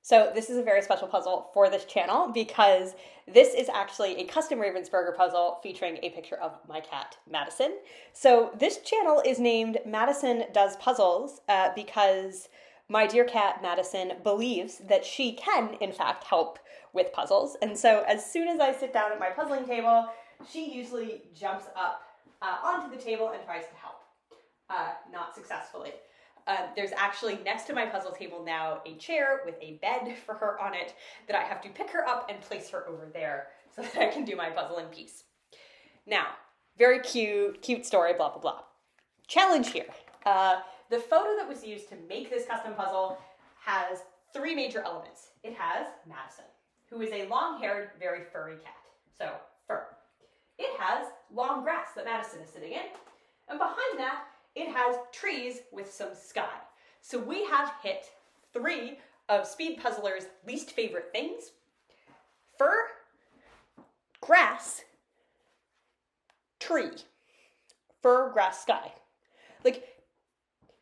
So this is a very special puzzle for this channel because this is actually a custom Ravensburger puzzle featuring a picture of my cat, Madison. So this channel is named Madison Does Puzzles because my dear cat, Madison, believes that she can, in fact, help with puzzles. And so as soon as I sit down at my puzzling table, she usually jumps up onto the table and tries to help, not successfully. There's actually next to my puzzle table now a chair with a bed for her on it that I have to pick her up and place her over there so that I can do my puzzle in peace. Now, very cute story, blah, blah, blah. Challenge here. The photo that was used to make this custom puzzle has three major elements. It has Madison, who is a long-haired, very furry cat. So, fur. It has long grass that Madison is sitting in. And behind that, it has trees with some sky. So we have hit three of Speed Puzzler's least favorite things: fur, grass, tree. Fur, grass, sky. Like,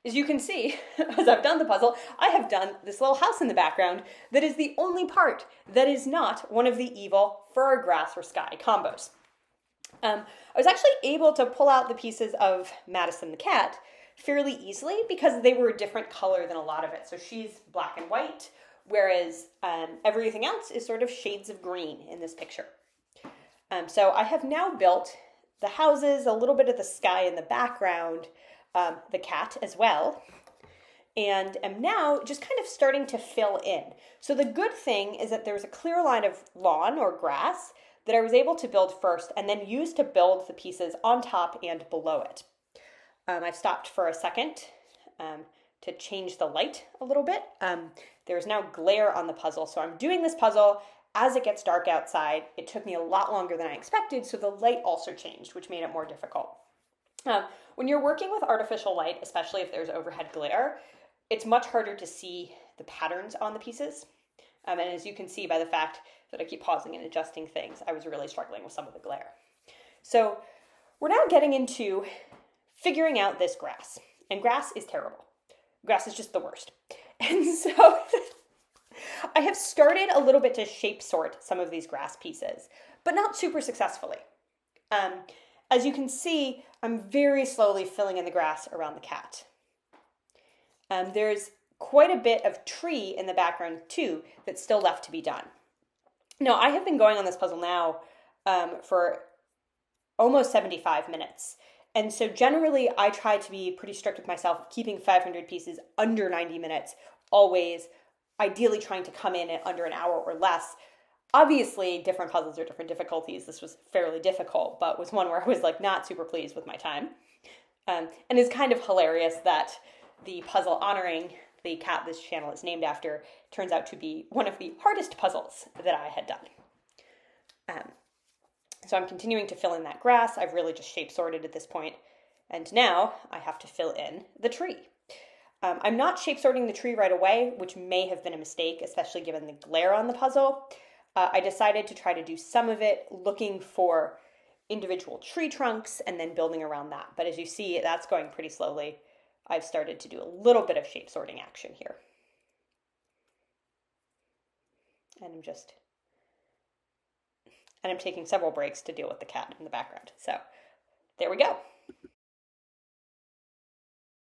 as you can see, as I've done the puzzle, I have done this little house in the background that is the only part that is not one of the evil fur, grass, or sky combos. I was actually able to pull out the pieces of Madison the cat fairly easily because they were a different color than a lot of it. So she's black and white, whereas everything else is sort of shades of green in this picture. So I have now built the houses, a little bit of the sky in the background, the cat as well, and am now just kind of starting to fill in. So the good thing is that there's a clear line of lawn or grass that I was able to build first and then use to build the pieces on top and below it. I've stopped for a second to change the light a little bit. There's now glare on the puzzle, so I'm doing this puzzle as it gets dark outside. It took me a lot longer than I expected, so the light also changed, which made it more difficult. When you're working with artificial light, especially if there's overhead glare, it's much harder to see the patterns on the pieces. And as you can see by the fact that I keep pausing and adjusting things, I was really struggling with some of the glare. So we're now getting into figuring out this grass. And grass is terrible. Grass is just the worst. And so I have started a little bit to shape sort some of these grass pieces, but not super successfully. As you can see, I'm very slowly filling in the grass around the cat. There's quite a bit of tree in the background too that's still left to be done. Now, I have been going on this puzzle now for almost 75 minutes. And so generally, I try to be pretty strict with myself, keeping 500 pieces under 90 minutes, always ideally trying to come in at under an hour or less. Obviously, different puzzles are different difficulties. This was fairly difficult, but was one where I was like not super pleased with my time. And it's kind of hilarious that the puzzle honoring the cat this channel is named after turns out to be one of the hardest puzzles that I had done. So I'm continuing to fill in that grass. I've really just shape sorted at this point. And now I have to fill in the tree. I'm not shape sorting the tree right away, which may have been a mistake, especially given the glare on the puzzle. I decided to try to do some of it looking for individual tree trunks and then building around that. But as you see, that's going pretty slowly. I've started to do a little bit of shape sorting action here. And I'm taking several breaks to deal with the cat in the background. So there we go.